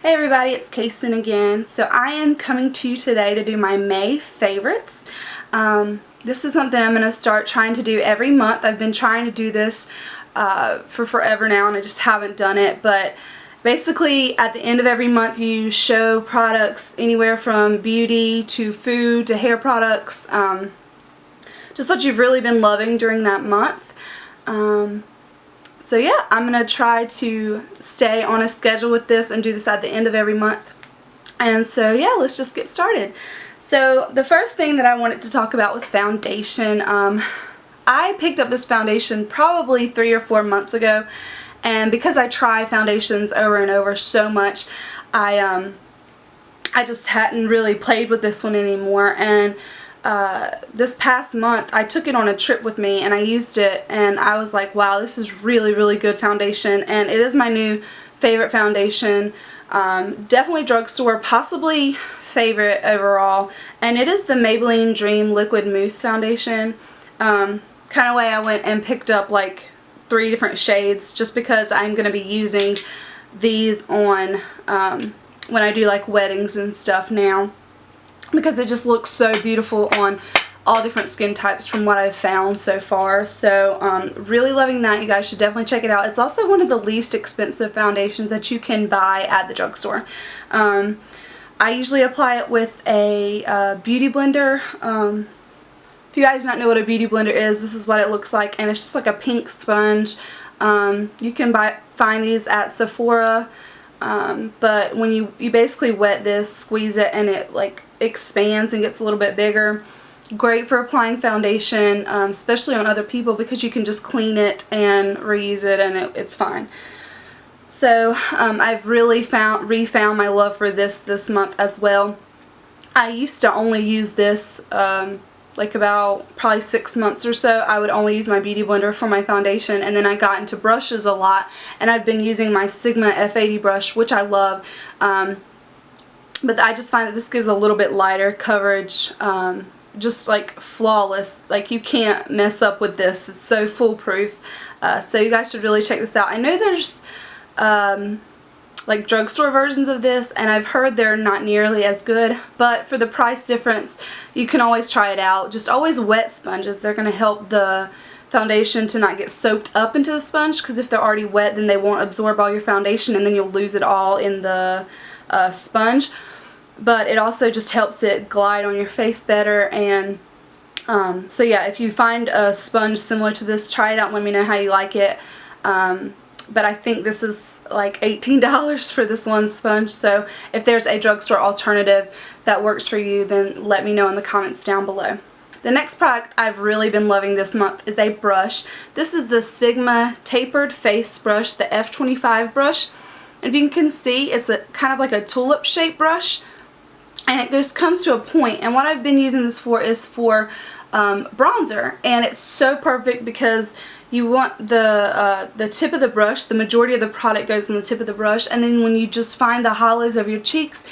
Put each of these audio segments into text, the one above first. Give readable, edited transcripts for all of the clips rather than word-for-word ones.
Hey everybody, it's Kason again. So I am coming to you today to do my May favorites. This is something I'm going to start trying to do every month. I've been trying to do this for forever now and I just haven't done it. But basically at the end of every month you show products anywhere from beauty to food to hair products. Just what you've really been loving during that month. So yeah, I'm going to try to stay on a schedule with this and do this at the end of every month. And so yeah, let's just get started. So the first thing that I wanted to talk about was foundation. I picked up this foundation probably 3 or 4 months ago, and because I try foundations over and over so much, I just hadn't really played with this one anymore. And this past month I took it on a trip with me and I used it and I was like, wow, this is really good foundation, and it is my new favorite foundation. Definitely drugstore, possibly favorite overall, and it is the Maybelline Dream Liquid Mousse foundation. Kind of way I went and picked up like 3 different shades just because I'm going to be using these on when I do like weddings and stuff now, because it just looks so beautiful on all different skin types from what I've found so far. So really loving that. You guys should definitely check it out. It's also one of the least expensive foundations that you can buy at the drugstore. I usually apply it with a beauty blender. If you guys don't know what a beauty blender is, this is what it looks like, and it's just like a pink sponge. You can find these at Sephora. But when you basically wet this, squeeze it, and it like expands and gets a little bit bigger. Great for applying foundation, especially on other people, because you can just clean it and reuse it and it's fine. So I've really refound my love for this month as well. I used to only use this like about probably 6 months or so. I would only use my beauty blender for my foundation, and then I got into brushes a lot, and I've been using my Sigma F80 brush, which I love, but I just find that this gives a little bit lighter coverage, just like flawless. Like you can't mess up with this. It's so foolproof. So you guys should really check this out. I know there's like drugstore versions of this, and I've heard they're not nearly as good, but for the price difference you can always try it out. Just always wet sponges. They're going to help the foundation to not get soaked up into the sponge, because if they're already wet then they won't absorb all your foundation and then you'll lose it all in the sponge. But it also just helps it glide on your face better. And so yeah, if you find a sponge similar to this, try it out and let me know how you like it. But I think this is like $18 for this one sponge, so if there's a drugstore alternative that works for you, then let me know in the comments down below. The next product I've really been loving this month is a brush. This is the Sigma Tapered Face Brush, the F25 brush. And if you can see, it's kind of like a tulip shaped brush, and it just comes to a point. And what I've been using this for is for bronzer, and it's so perfect because you want the tip of the brush, the majority of the product goes on the tip of the brush, and then when you just find the hollows of your cheeks,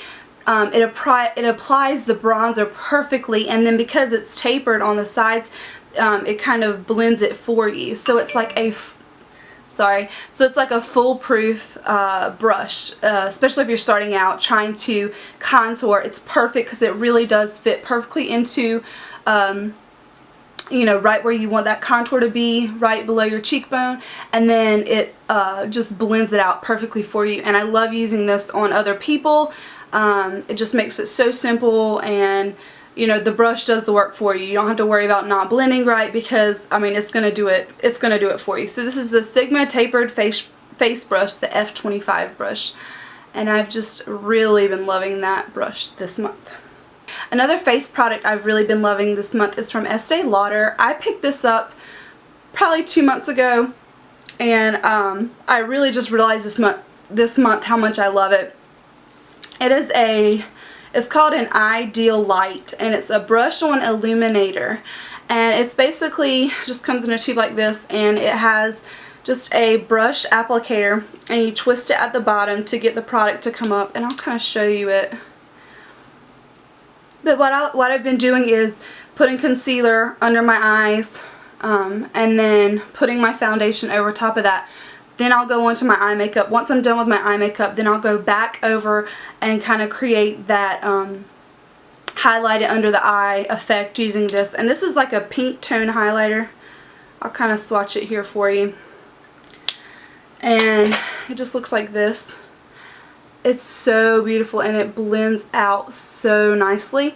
it applies the bronzer perfectly, and then because it's tapered on the sides, it kind of blends it for you. So it's like a foolproof brush, especially if you're starting out trying to contour. It's perfect because it really does fit perfectly into you know, right where you want that contour to be, right below your cheekbone, and then it just blends it out perfectly for you. And I love using this on other people. It just makes it so simple, and you know, the brush does the work for you. You don't have to worry about not blending right, because I mean, it's gonna do it for you. So this is the Sigma Tapered Face Brush, the F25 brush, and I've just really been loving that brush this month. Another face product I've really been loving this month is from Estee Lauder. I picked this up probably 2 months ago, and I really just realized this month how much I love it. It's called an Ideal Light, and it's a brush-on illuminator, and it's basically just comes in a tube like this, and it has just a brush applicator, and you twist it at the bottom to get the product to come up, and I'll kind of show you it. But what I've been doing is putting concealer under my eyes, and then putting my foundation over top of that. Then I'll go on to my eye makeup. Once I'm done with my eye makeup, then I'll go back over and kind of create that highlight it under the eye effect using this. And this is like a pink tone highlighter. I'll kind of swatch it here for you. And it just looks like this. It's so beautiful and it blends out so nicely.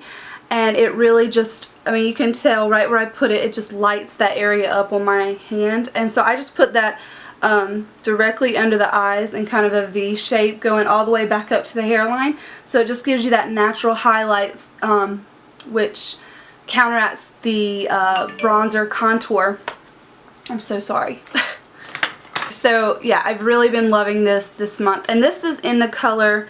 And it really just, I mean, you can tell right where I put it, it just lights that area up on my hand. And so I just put that directly under the eyes in kind of a V shape going all the way back up to the hairline. So it just gives you that natural highlights, which counteracts the bronzer contour. I'm so sorry. So yeah, I've really been loving this month. And this is in the color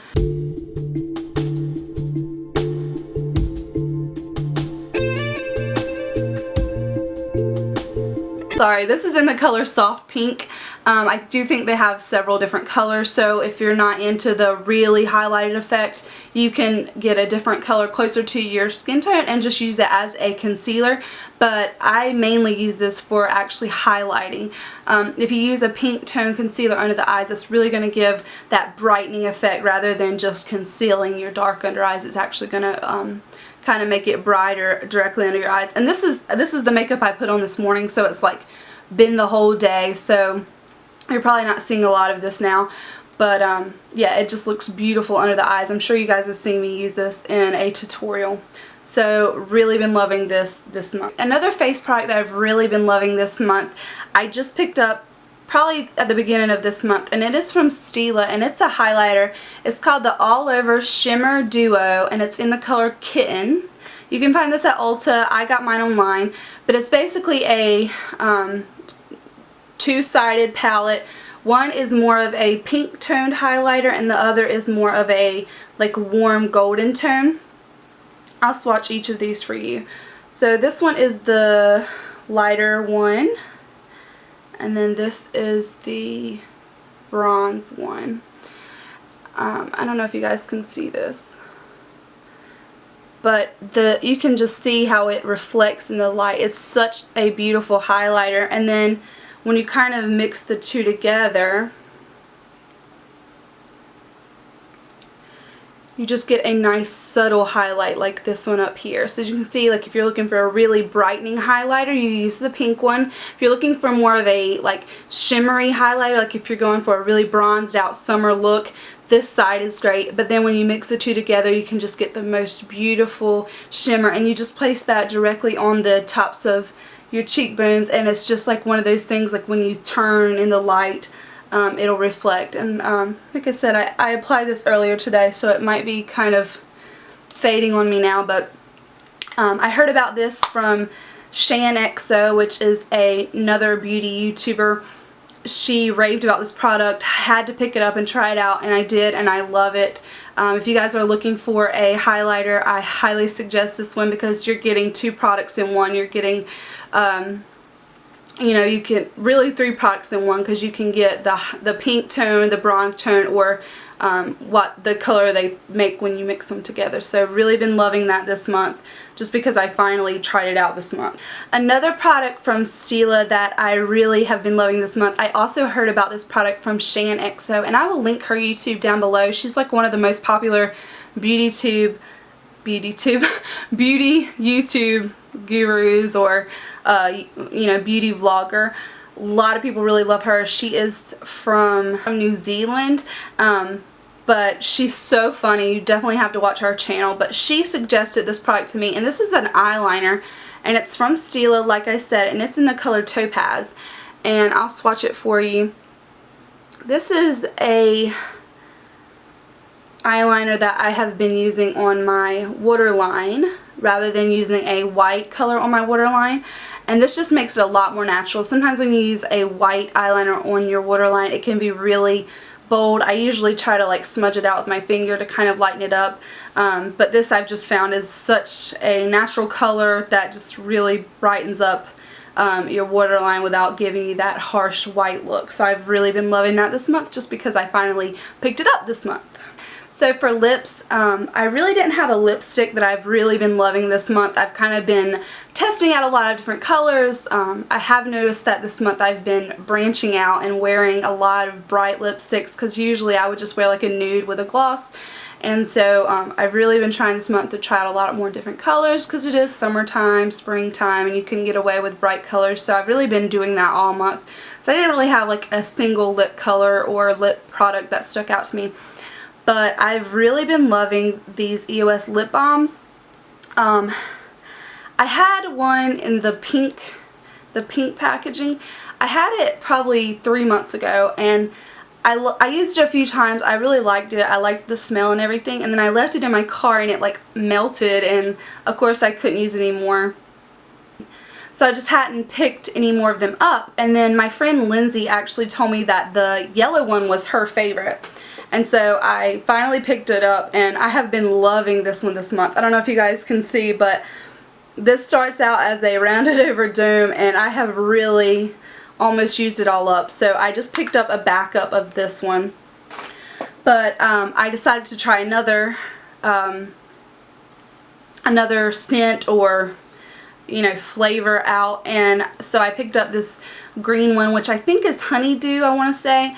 this is in the color Soft Pink. I do think they have several different colors, so if you're not into the really highlighted effect, you can get a different color closer to your skin tone and just use it as a concealer. But I mainly use this for actually highlighting. If you use a pink tone concealer under the eyes, it's really going to give that brightening effect rather than just concealing your dark under eyes. It's actually going to kind of make it brighter directly under your eyes. And this is the makeup I put on this morning, so it's like been the whole day, so you're probably not seeing a lot of this now. But yeah, it just looks beautiful under the eyes. I'm sure you guys have seen me use this in a tutorial. So really been loving this month. Another face product that I've really been loving this month, I just picked up probably at the beginning of this month, and it is from Stila, and it's a highlighter. It's called the All Over Shimmer Duo, and it's in the color Kitten. You can find this at Ulta. I got mine online, but it's basically a two-sided palette. One is more of a pink toned highlighter and the other is more of a like warm golden tone. I'll swatch each of these for you. So this one is the lighter one, and then this is the bronze one. I don't know if you guys can see this, but you can just see how it reflects in the light. It's such a beautiful highlighter. And then when you kind of mix the two together, you just get a nice subtle highlight like this one up here. So as you can see, like if you're looking for a really brightening highlighter, you use the pink one. If you're looking for more of a like shimmery highlighter, like if you're going for a really bronzed out summer look, this side is great. But then when you mix the two together, you can just get the most beautiful shimmer, and you just place that directly on the tops of your cheekbones, and it's just like one of those things, like when you turn in the light, it'll reflect. And like I said, I applied this earlier today, so it might be kind of fading on me now, but I heard about this from ShanXO, which is another beauty YouTuber. She raved about this product. I had to pick it up and try it out, and I did, and I love it. If you guys are looking for a highlighter, I highly suggest this one because you're getting two products in one. You're getting, you know, you can really three products in one, because you can get the pink tone, the bronze tone, or what the color they make when you mix them together. So really been loving that this month, just because I finally tried it out this month. Another product from Stila that I really have been loving this month, I also heard about this product from ShanXO, and I will link her YouTube down below. She's like one of the most popular beauty YouTube gurus, or you know, beauty vlogger. A lot of people really love her. She is from New Zealand, but she's so funny. You definitely have to watch her channel. But she suggested this product to me, and this is an eyeliner, and it's from Stila, like I said, and it's in the color Topaz, and I'll swatch it for you. This is a eyeliner that I have been using on my waterline rather than using a white color on my waterline, and this just makes it a lot more natural. Sometimes when you use a white eyeliner on your waterline, it can be really bold. I usually try to like smudge it out with my finger to kind of lighten it up, but this I've just found is such a natural color that just really brightens up your waterline without giving you that harsh white look. So I've really been loving that this month, just because I finally picked it up this month. So for lips, I really didn't have a lipstick that I've really been loving this month. I've kind of been testing out a lot of different colors. I have noticed that this month I've been branching out and wearing a lot of bright lipsticks, because usually I would just wear like a nude with a gloss. And so I've really been trying this month to try out a lot more different colors, because it is summertime, springtime, and you can get away with bright colors. So I've really been doing that all month. So I didn't really have like a single lip color or lip product that stuck out to me. But I've really been loving these EOS lip balms. I had one in the pink packaging. I had it probably 3 months ago, and I used it a few times. I really liked it. I liked the smell and everything, and then I left it in my car and it like melted, and of course I couldn't use it anymore. So I just hadn't picked any more of them up, and then my friend Lindsay actually told me that the yellow one was her favorite. And so I finally picked it up, and I have been loving this one this month. I don't know if you guys can see, but this starts out as a rounded over dome, and I have really almost used it all up. So I just picked up a backup of this one. But I decided to try another scent or, you know, flavor out, and so I picked up this green one, which I think is honeydew, I want to say.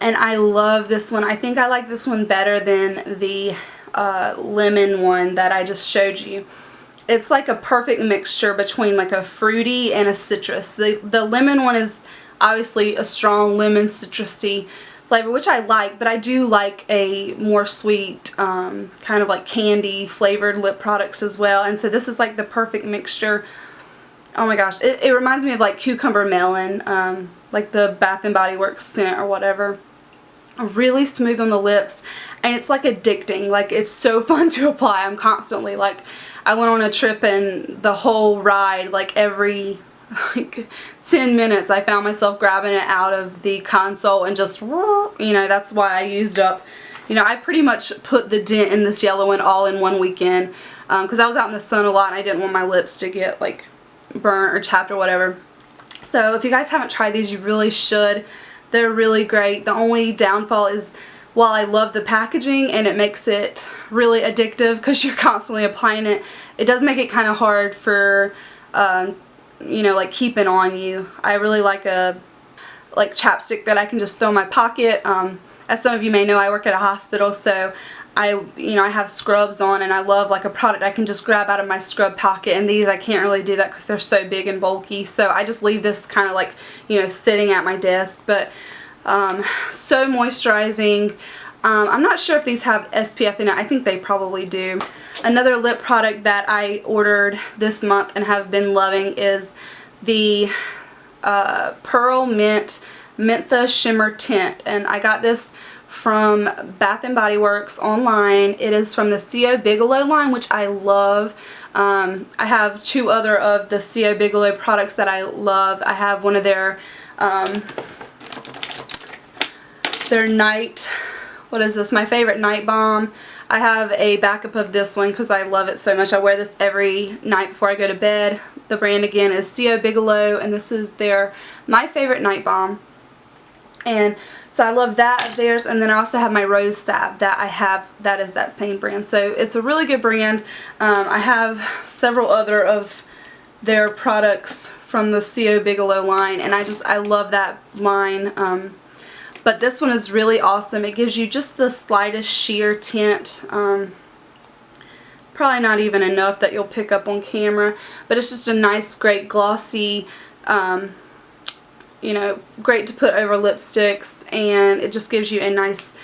And I love this one. I think I like this one better than the lemon one that I just showed you. It's like a perfect mixture between like a fruity and a citrus. The lemon one is obviously a strong lemon citrusy flavor, which I like, but I do like a more sweet kind of like candy flavored lip products as well. And so this is like the perfect mixture. Oh my gosh, it reminds me of like cucumber melon, like the Bath&BodyWorks scent or whatever. Really smooth on the lips, and it's like addicting. Like, it's so fun to apply. I'm constantly like, I went on a trip, and the whole ride, like every like 10 minutes I found myself grabbing it out of the console and just, you know, that's why I used up, you know, I pretty much put the dent in this yellow one all in one weekend, because I was out in the sun a lot and I didn't want my lips to get like burnt or chapped or whatever. So if you guys haven't tried these, you really should. They're really great. The only downfall is, while I love the packaging and it makes it really addictive because you're constantly applying it, it does make it kind of hard for, you know, like keeping on you. I really like a chapstick that I can just throw in my pocket. As some of you may know, I work at a hospital, so I have scrubs on, and I love like a product I can just grab out of my scrub pocket, and these I can't really do that because they're so big and bulky, so I just leave this kind of like, you know, sitting at my desk. But so moisturizing. I'm not sure if these have SPF in it. I think they probably do. Another lip product that I ordered this month and have been loving is the Pearl Mint Mentha Shimmer Tint, and I got this from Bath&BodyWorks online. It is from the C.O. Bigelow line, which I love. I have 2 other of the C.O. Bigelow products that I love. I have one of their night, what is this, my favorite night balm. I have a backup of this one because I love it so much. I wear this every night before I go to bed. The brand again is C.O. Bigelow, and this is their My Favorite Night Balm. And so I love that of theirs, and then I also have my Rose Salve that I have, that is that same brand. So it's a really good brand. I have several other of their products from the C.O. Bigelow line, and I love that line. But this one is really awesome. It gives you just the slightest sheer tint. Probably not even enough that you'll pick up on camera, but it's just a nice, great glossy, you know, great to put over lipsticks, and it just gives you a nice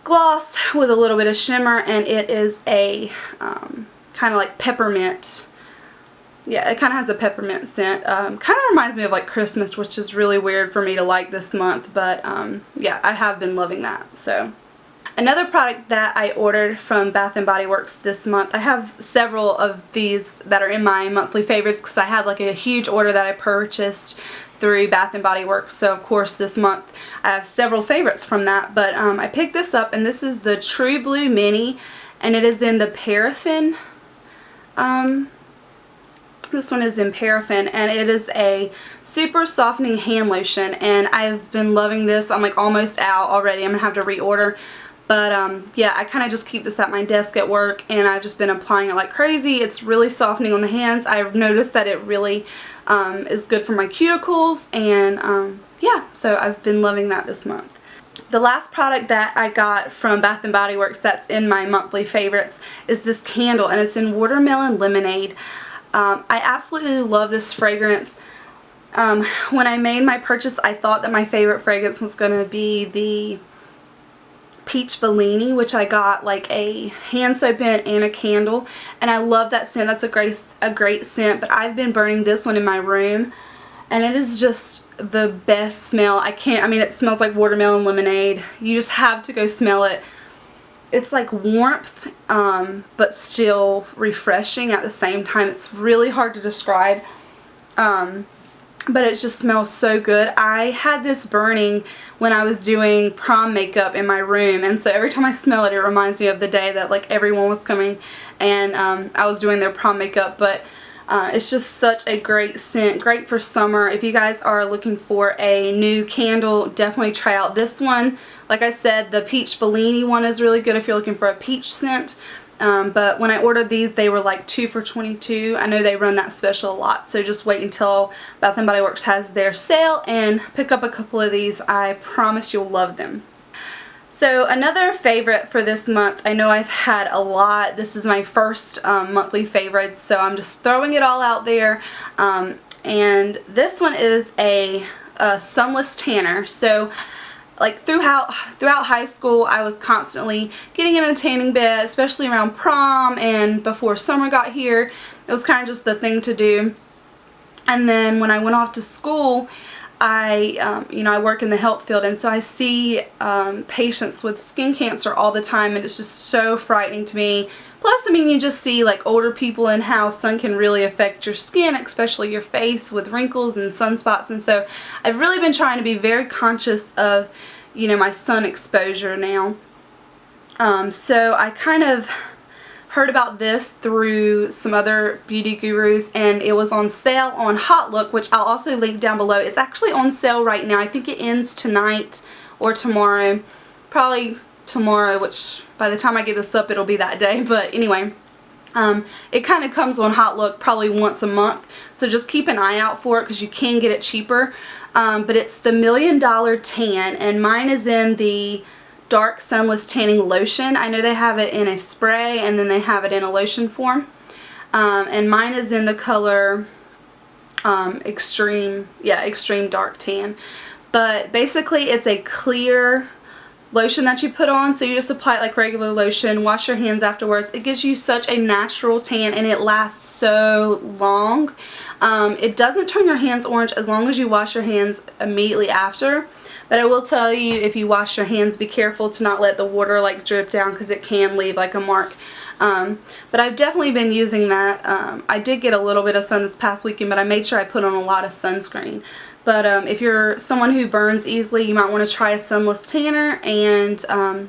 gloss with a little bit of shimmer, and it is a kind of like peppermint. Yeah, it kind of has a peppermint scent. Kind of reminds me of like Christmas, which is really weird for me to like this month, but yeah, I have been loving that. So another product that I ordered from Bath&BodyWorks this month, I have several of these that are in my monthly favorites because I had like a huge order that I purchased through Bath&BodyWorks, so of course this month I have several favorites from that. But I picked this up, and this is the True Blue Mini, and it is in the paraffin. This one is in paraffin, and it is a super softening hand lotion, and I've been loving this. I'm like almost out already. I'm gonna have to reorder, But yeah, I kind of just keep this at my desk at work, and I've just been applying it like crazy. It's really softening on the hands. I've noticed that it really is good for my cuticles, and yeah, so I've been loving that this month. The last product that I got from Bath&BodyWorks that's in my monthly favorites is this candle, and it's in Watermelon Lemonade. I absolutely love this fragrance. When I made my purchase, I thought that my favorite fragrance was going to be the Peach Bellini, which I got like a hand soap in and a candle, and I love that scent. That's a great scent, but I've been burning this one in my room, and it is just the best smell. I mean, it smells like watermelon lemonade. You just have to go smell it. It's like warmth, but still refreshing at the same time. It's really hard to describe, but it just smells so good. I had this burning when I was doing prom makeup in my room, and so every time I smell it, it reminds me of the day that like everyone was coming and I was doing their prom makeup. But it's just such a great scent, great for summer. If you guys are looking for a new candle, definitely try out this one. Like I said, the Peach Bellini one is really good if you're looking for a peach scent. But when I ordered these, they were like 2 for $22. I know they run that special a lot, so just wait until Bath&Body Works has their sale and pick up a couple of these. I promise you'll love them. So another favorite for this month, I know I've had a lot. This is my first monthly favorite, so I'm just throwing it all out there. And this one is a sunless tanner. So like throughout high school, I was constantly getting in a tanning bed, especially around prom and before summer got here. It was kind of just the thing to do. And then when I went off to school, I work in the health field, and so I see patients with skin cancer all the time, and it's just so frightening to me. Plus, I mean, you just see like older people and how sun can really affect your skin, especially your face with wrinkles and sunspots. And so I've really been trying to be very conscious of, you know, my sun exposure now. So I kind of heard about this through some other beauty gurus, and it was on sale on HauteLook, which I'll also link down below. It's actually on sale right now. I think it ends tonight or tomorrow. Probably tomorrow, which by the time I get this up it'll be that day. But anyway, it kind of comes on HauteLook probably once a month, so just keep an eye out for it because you can get it cheaper. But it's the $1 Million Tan, and mine is in the dark sunless tanning lotion. I know they have it in a spray, and then they have it in a lotion form, and mine is in the color extreme dark tan. But basically it's a clear lotion that you put on, so you just apply it like regular lotion, wash your hands afterwards. It gives you such a natural tan, and it lasts so long. It doesn't turn your hands orange as long as you wash your hands immediately after. But I will tell you, if you wash your hands, be careful to not let the water like drip down, because it can leave like a mark. But I've definitely been using that. I did get a little bit of sun this past weekend, but I made sure I put on a lot of sunscreen. But if you're someone who burns easily, you might want to try a sunless tanner, and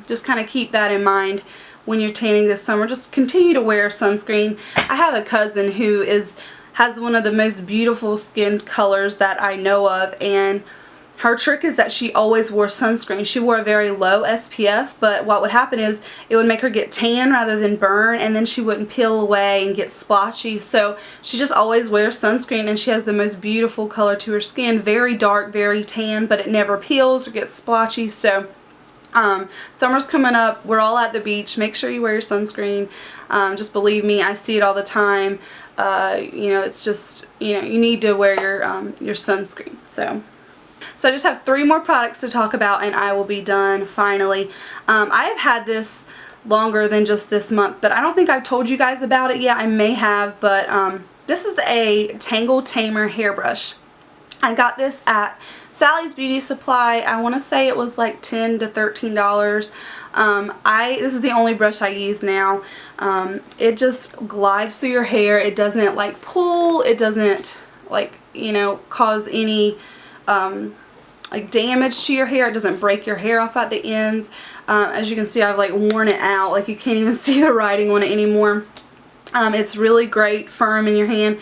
just kind of keep that in mind when you're tanning this summer. Just continue to wear sunscreen. I have a cousin who has one of the most beautiful skin colors that I know of, and her trick is that she always wore sunscreen. She wore a very low SPF, but what would happen is it would make her get tan rather than burn, and then she wouldn't peel away and get splotchy. So she just always wears sunscreen, and she has the most beautiful color to her skin. Very dark, very tan, but it never peels or gets splotchy. So summer's coming up. We're all at the beach. Make sure you wear your sunscreen. Just believe me, I see it all the time. You know, it's just, you know, you need to wear your sunscreen. So I just have 3 more products to talk about, and I will be done finally. I have had this longer than just this month, but I don't think I've told you guys about it yet. I may have, but this is a Tangle Tamer hairbrush. I got this at Sally's Beauty Supply. I want to say it was like $10 to $13. This is the only brush I use now. It just glides through your hair. It doesn't like pull. It doesn't like, you know, cause any like damage to your hair. It doesn't break your hair off at the ends. As you can see, I've like worn it out. Like you can't even see the writing on it anymore. It's really great, firm in your hand.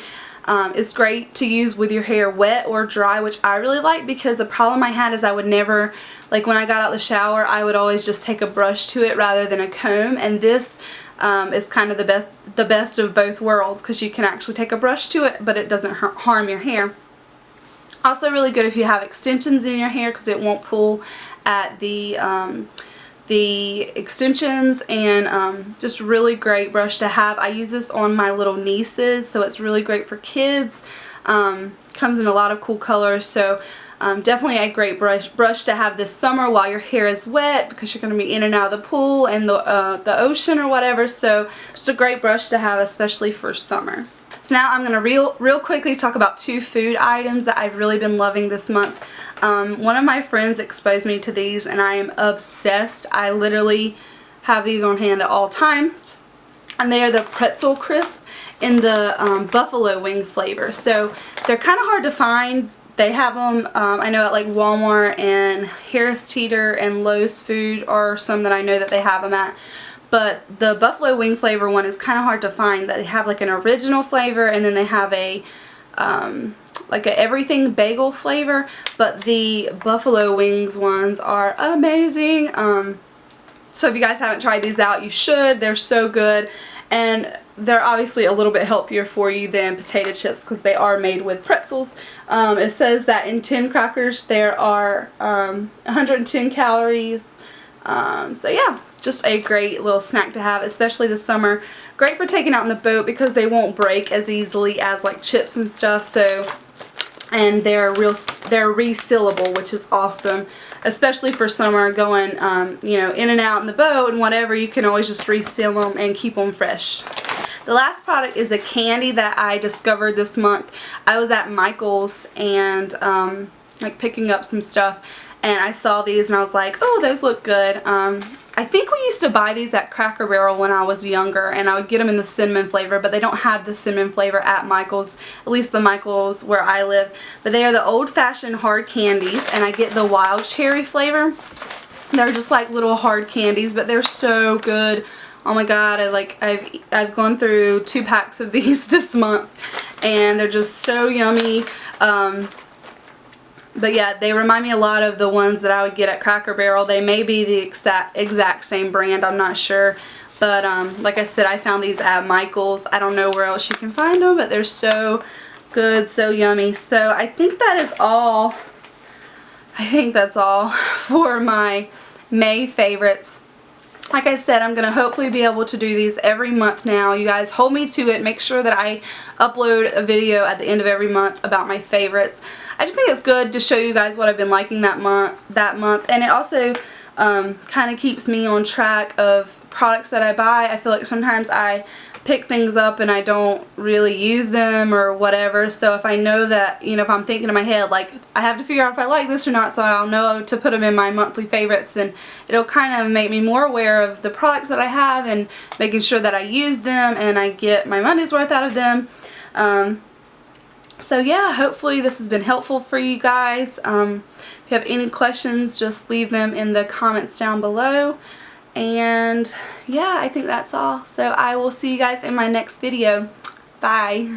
It's great to use with your hair wet or dry, which I really like, because the problem I had is I would never, like when I got out of the shower, I would always just take a brush to it rather than a comb, and this is kind of the best of both worlds, because you can actually take a brush to it, but it doesn't harm your hair. Also really good if you have extensions in your hair, because it won't pull at the extensions, and just really great brush to have. I use this on my little nieces, so it's really great for kids. Comes in a lot of cool colors, so definitely a great brush to have this summer while your hair is wet, because you're going to be in and out of the pool and the ocean or whatever, so just a great brush to have, especially for summer. So now I'm going to real quickly talk about 2 food items that I've really been loving this month. One of my friends exposed me to these, and I am obsessed. I literally have these on hand at all times, and they are the pretzel crisp in the buffalo wing flavor. So they're kind of hard to find. They have them, I know, at like Walmart and Harris Teeter and Lowe's Food are some that I know that they have them at. But the buffalo wing flavor one is kind of hard to find. They have like an original flavor, and then they have a like a everything bagel flavor. But the buffalo wings ones are amazing. So if you guys haven't tried these out, you should. They're so good, and they're obviously a little bit healthier for you than potato chips, because they are made with pretzels. It says that in 10 crackers there are 110 calories. So yeah, just a great little snack to have, especially this summer. Great for taking out in the boat, because they won't break as easily as like chips and stuff. So, and they're resealable, which is awesome, especially for summer, going you know, in and out in the boat and whatever. You can always just reseal them and keep them fresh. The last product is a candy that I discovered this month. I was at Michael's and like picking up some stuff, and I saw these and I was like, oh, those look good. I think we used to buy these at Cracker Barrel when I was younger, and I would get them in the cinnamon flavor, but they don't have the cinnamon flavor at Michael's, at least the Michael's where I live. But they are the old-fashioned hard candies, and I get the wild cherry flavor. They're just like little hard candies, but they're so good. Oh my god, I've gone through 2 packs of these this month, and they're just so yummy. But yeah, they remind me a lot of the ones that I would get at Cracker Barrel. They may be the exact same brand, I'm not sure. But like I said, I found these at Michael's. I don't know where else you can find them, but they're so good, so yummy. So I think that is all. I think that's all for my May favorites. Like I said, I'm going to hopefully be able to do these every month now. You guys hold me to it. Make sure that I upload a video at the end of every month about my favorites. I just think it's good to show you guys what I've been liking that month. And it also kind of keeps me on track of products that I buy. I feel like sometimes I pick things up and I don't really use them or whatever, so if I know that, you know, if I'm thinking in my head like I have to figure out if I like this or not, so I'll know to put them in my monthly favorites, then it'll kind of make me more aware of the products that I have and making sure that I use them and I get my money's worth out of them. So yeah, hopefully this has been helpful for you guys. If you have any questions, just leave them in the comments down below. And yeah, I think that's all. So I will see you guys in my next video. Bye.